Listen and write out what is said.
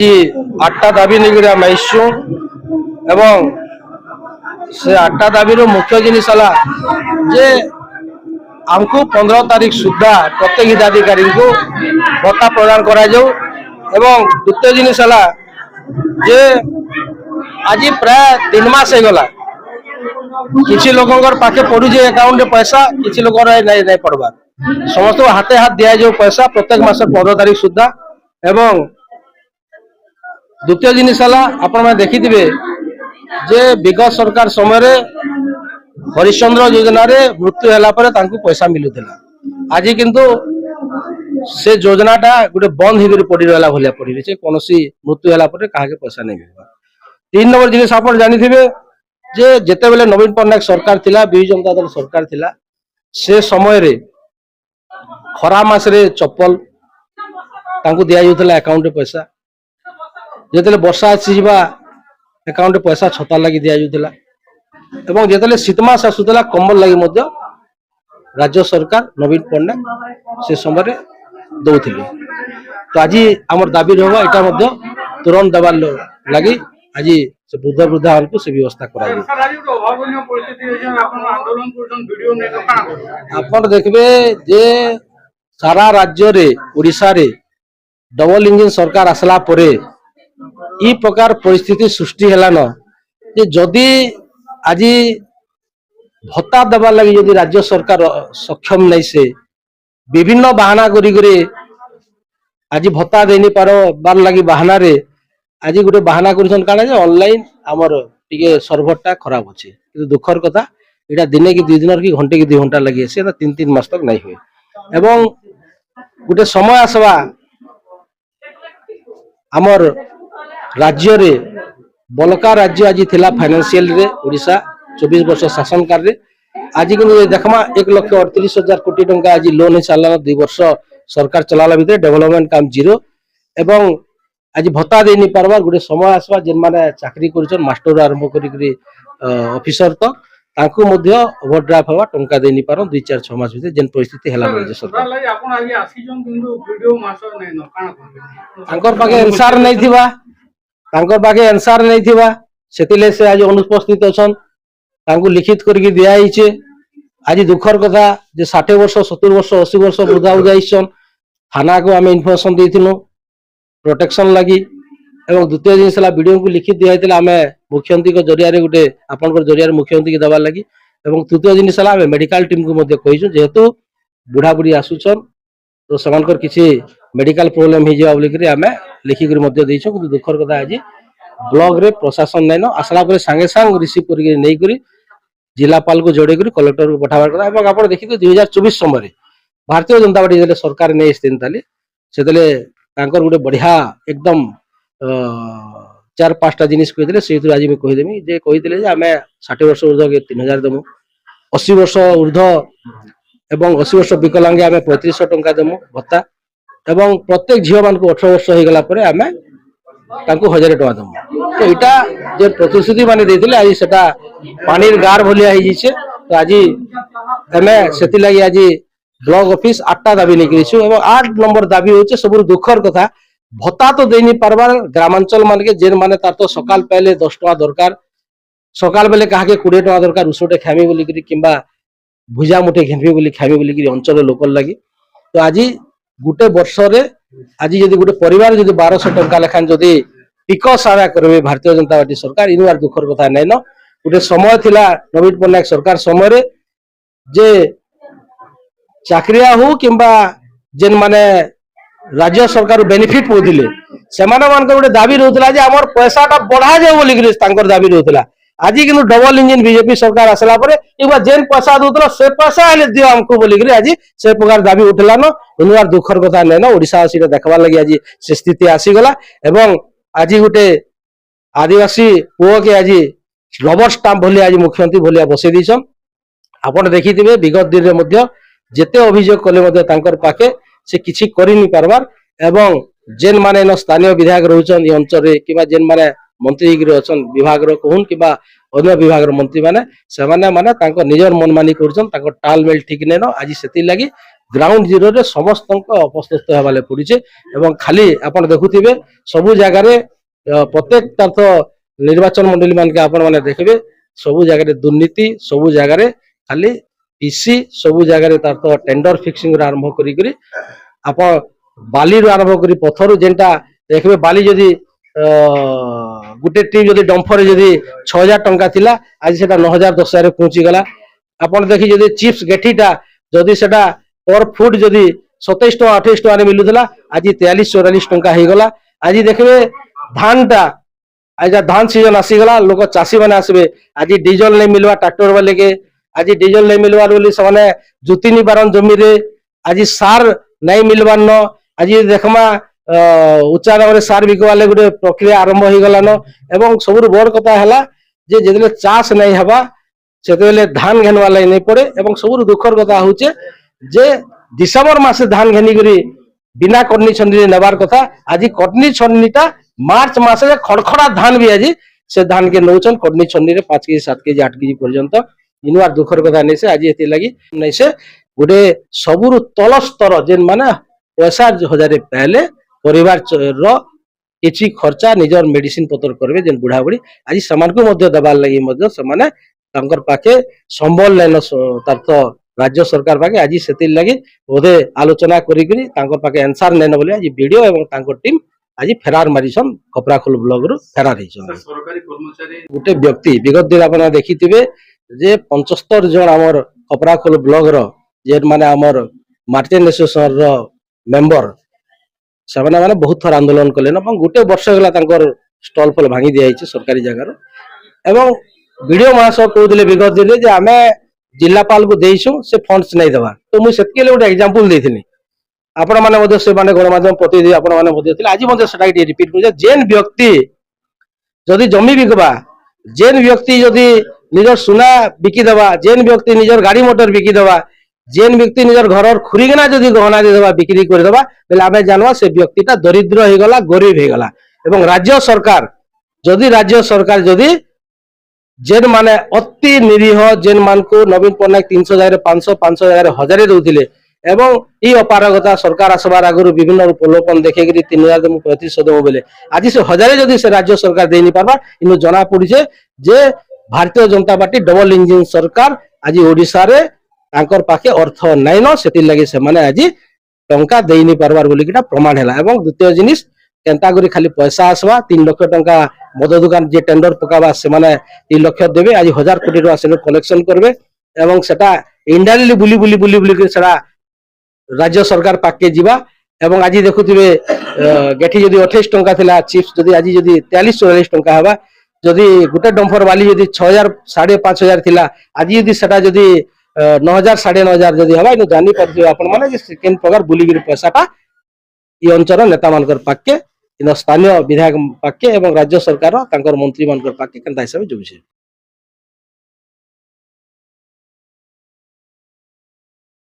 आठटा दाबी नहीं आम आसचु एवं से आठटा दाबी मुख्य जिनिस जे आमको 15 तारीख सुधा प्रत्येक हिताधिकारी को भत्ता प्रदान करा जाऊ एवं द्वितीय जिनिस जे आज प्राय 3 मास हो गला किसी लोकंर पाखे पड़ू अकाउंट पैसा किसी लोक नहीं पड़वा समस्त हाथे हाथ दिया जाऊ पैसा प्रत्येक मास 15 तारीख सुधा एवं द्वितीय जिनिस आपण देखिथे जे विगत सरकार समय हरिश्चंद्र योजना रे मृत्यु होला परे तांको पैसा मिलुथिला आज किंतु से योजनाटा गोटे बंद होकर पड़ी रहा भाया पड़ी रही कौन मृत्यु होला परे काहे पैसा नहीं मिलवा। 3 नंबर जिनिस आप जानिथिबे जे जेते बेले नवीन पट्टनायक सरकार थिला बिजु जनता दल सरकार थिला से समय रे खरा मास रे चप्पल तांको दिया जाउथला अकाउंट रे पैसा जेते वर्षा आसीबा अकाउंट रे पैसा छता लगी दिया जाउथला एवं जेते शीत मास आसुथला कम्बल लगी मध्य राज्य सरकार नवीन पट्टनायक से समय दौथिले तो आज आम दाबी रहा यहाँ मध्य तुरंत देवार लगी आज से वृद्ध वृद्धा को से व्यवस्था कर देखबे जे सारा राज्य रे ओडिशा रे डबल इंजिन सरकार आसला परे ई प्रकार परिस्थिति सृष्टि है न जे जदि आज भत्ता देवार लगी जदि राज्य सरकार सक्षम नहीं से विभिन्न बहाना करी आज भत्ता देनी पार लगी बहाना रे आज गोटे बहाना कर ऑनलाइन आमर टिके सर्भरटा खराब अच्छे कि दुखर कथा यहाँ दिने कि 2 दिन कि घंटे कि 2 घंटा लगी आसे 3 मास तक नहीं हुए एवं गोटे समय आसवा आमर राज्य रे बलका राज्य आज थिला फाइनेंशियल रे ओडिशा 24 वर्ष शासन काल रे आज कि देखमा 1,38,000 कोटी टंका आज लोन हो सारा 2 वर्ष सरकार चलाला भितर डेवलपमेंट काम जीरो एवं आज भत्ता दे नहीं पारबार गोटे समय आसवा जेन माने चाकरी कर मास्टर आरंभ करी ऑफिसर तक तांको मध्य ओवरड्राफ्ट हवा टंका दे नहीं पारन 2-4-6 मास भितर जेन परिस्थिति हला राज्य सरकार आपण आगे आसीजन किंतु वीडियो मास्टर नै न काना करबे तांकर पाके आंसर नहीं थिबा तांकर पाके आंसर नहीं थिबा सेतिले से आज अनुपस्थित अछन तांको लिखित करके दिया हिचे आज दुखर कथा जे 60 वर्ष 70 वर्ष 80 वर्ष वृद्धा हो जाइछन थाना को आम इनफर्मेशन देथिनु प्रोटेक्शन लगी एवं द्वितीय जिनिस वीडियो को लिखित दिया आम मुख्यमंत्री को जरिया गोटे आपण जरिया मुख्यमंत्री की देवा लगी एवं तृतीय जिनिस मेडिकल टीम को कहीचु जेहेतु बुढ़ा बुढ़ी आसुचन तो से किसी मेडिकल प्रोब्लेम हो बोलिक आम लिखिक देचु कि दुखर कथा आज ब्लॉक रे प्रशासन नाइन आसला सांगे सांग रिसीव कर जिलापाल को जोड़े कलेक्टर को पठाबार कथा आप देखिए 2024 समय भारतीय जनता पार्टी सरकार नहीं आसती से गोटे बढ़िया एकदम 4-5टा जिनिस कहते से आज मैं कहीदेमी जे कही आम 60 वर्ष ऊर्ध के 3,000 देमु 80 वर्ष ऊर्ध एवं 80 वर्ष विकलांगे आम 3500 टंका देमु भत्ता एवं प्रत्येक झील मान 18 वर्ष हो गला परे आम 1000 टंका देमु तो यहाँ जो प्रतिश्रुति माने देथिले आज सेटा पानीर गार भलिया हो जाइए तो आज आम से आज ब्लॉक ऑफिस 8टा दाबी नहीं कर 8 नंबर दाबी होचे सब दुखर कथा भत्ता तो दे नहीं पारबार ग्रामांचल मान के जेन माने तार तो सकाल पहले 10 टका दरकार सकाल बेले कहा 20 टका दरकार उसोटे खामी बोलिकी किंबा भुजा मुठे घेनबी बोली खामी बोलिकी अंचल लोकल लगी तो आज गोटे वर्ष रे आज जदि गोटे परिवार जदि 1200 टका लेखान जदि टिकस आदाय करेंगे भारतीय जनता पार्टी सरकार इन दुखर कथा नहीं न गोटे समय थिला नवीन पट्टनायक सरकार समय जे चाकरिया हो किंबा जेन माने राज्य सरकार बेनिफिट पहुँचले से गोटे दाबी रोला जे आमर पैसाटा बढ़ा जाए बोलिक दाबी रोला आज कि डबल इंजिन बीजेपी सरकार आसला जेन पैसा दूसरा से पैसा हेल्ले दियो आमको बोलिक आज से प्रकार दाबी उठला न इन दुखर कथा नहीं न ओडिशा से देखबार लगी आज से स्थिति आसीगला एवं आज गोटे आदिवासी पुओ के आज रबर स्टाम्प भली आज मुख्यमंत्री भलिया बसई दीछन आपण देखिथिबे विगत दिन में जेते अभियोग कले पाखे से किसी करि नि पारबार एवं जेन माने न स्थानीय विधायक रहउछन ई अंचल रे किबा जेन माने मंत्री गिरे अछन विभाग रो कहून किबा अन्य विभाग रो मंत्री माने से माने निजर मनमानी करछन ताको टालमेल ठीक नै न आज सेति लागि ग्राउंड जीरो रे समस्त अपस्थित होगा पड़े एवं खाली आपण देखुथिबे सबु जगार प्रत्येक तर्थ निर्वाचन मंडली मान के आपण माने देखबे सबु जगार दुर्नीति सबु जगार खाली पीसी सबु जगार तर्थ टेंडर फिक्सिंग आरंभ करी आपण बाली आरंभ करी पथर जेनटा देखबे बाली जदि गुटे टीम जदि डंफर जदि 6000 टंका थिला आज सेटा 9000 10000 पहुंची गला आपण देखि जदि चिप्स गेठीटा जदि सेटा पर फुट जदि 27 टका 28 टका मिलुला आज 43 44 टंका हो गला आज देखबे धान टा आज धान सीजन आसी गला लोक चासी माने आसबे आज डीजल नहीं मिलवा ट्रैक्टर वाले के आज डीजल नहीं मिलवा बोली से जुती नहीं पारन जमी रे आज सार नहीं मिलवार न आज देखमा उच्चा दाम सार बिकवाले गोटे प्रक्रिया आरंभ हो गलान एवं सबुठ बड़ कथा है जे जिते चाष नहीं हवा से धान घेनवा लगे नहीं पड़े एवं सबुठ दुखर कथा हूँ जे डिसेम्बर मासे धान घेनी करी बिना कटनी छन्नी नेबार कथा आज कटनी छन्नीटा मार्च मासे खड़खड़ा धान भी आज से धान के नौचन कटनी छन्नी रे 5 केजी 7 केजी 8 केजी पर्यंत इनवार दुखर कथा नहीं से आज ये लगी नहीं से गोटे सबुरु तल स्तर जेन माने पैसा हजार पहले परिवार किछि खर्चा निजर मेडिसिन पत्र करबे जेन बुढ़ा बुढ़ी आज समान को मध्य दबार लगी मध्य समाने तांकर पाखे संबल लाइन तर्थ राज्य सरकार पाखे आज सेति लगी बोधे आलोचना करी करी तांकर पाखे आंसर नेन बोले आज वीडियो एवं तांकर टीम आज फेरार मारिछन कपराखोल ब्लॉक रु फेरार हिछन सरकारी कर्मचारी गुटे व्यक्ति विगत दिन आपन देखिथिबे जे 75 जन हमर कपराखोल ब्लॉक रो जे माने हमर मार्टिन एसोसिएशन रो मेंबर से माने बहुत थर आंदोलन कले गोटे वर्ष गला स्टॉल फल भांगी दिया सरकारी जगार एवं वीडियो महाशय कहते विगत दिन आम जिलापाल को देइछु से फंड्स नहीं देवा तो मुझे गोटे एग्जांपल देथिनी आपण माने से गणमाध्यम प्रतिनिधि आपण माने आज रिपीट कर जेन व्यक्ति जदि जमी बिकवा जेन व्यक्ति जदि निजर सुना बिकिदेवा जेन व्यक्ति निजर गाड़ी मोटर बिकिदेवा जेन व्यक्ति निजर घर खुरीगना जदि गहना देवा बिक्री करदेवा बेले आमे जानवा से व्यक्तिटा दरिद्र हो गला गरीब हो गला एवं राज्य सरकार जदि जेन माने अति निरीह जेन मान को नवीन पट्टनायक 300,000 500 500,000 1000 दउथिले एवं ई अपारगता सरकार आसबार आगु विभिन्न प्रलोभन देखेकरी 3000 देमु 3500 देमु बेले आज से 1000 जदि से राज्य सरकार देई नि पारबा इनु जना पड़िছে जे Bharatiya Janata party double engine सरकार आज ओडिसा रे तांकर पाखे अर्थ नाइन से लगे से माने आज टंका देई नि पारबार बोली किटा प्रमाण हैला एवं द्वितीय जिनिस केंता करी खाली पैसा आसवा 3 लाख टंका मद दुकान जे टेंडर पकाबा से माने 3 लाख देबे आज 1000 कोटी टका से कलेक्शन करबे एवं सेटा इंडायरेक्टली बुली बुली बुली बुली के सेटा राज्य सरकार पाके जीवा एवं आज देखुथिबे गेठी जदी 28 टंका थिला चिप्स जदी आज जदी 43 44 टंका हवा जदी गुटे डंफर वाली जदी 6000 5500 थिला आज जदी सेटा जदी 9000 9,500 जदि हवा इन जानी पारे आपण माने सेकेंड प्रकार बुलीगिरी पैसाटा ई अंचल नेता मानकर पाके इन स्थानीय विधायक पाके एवं राज्य सरकार तांकर मंत्री मानकर पाके केनता हिसाब जोबे।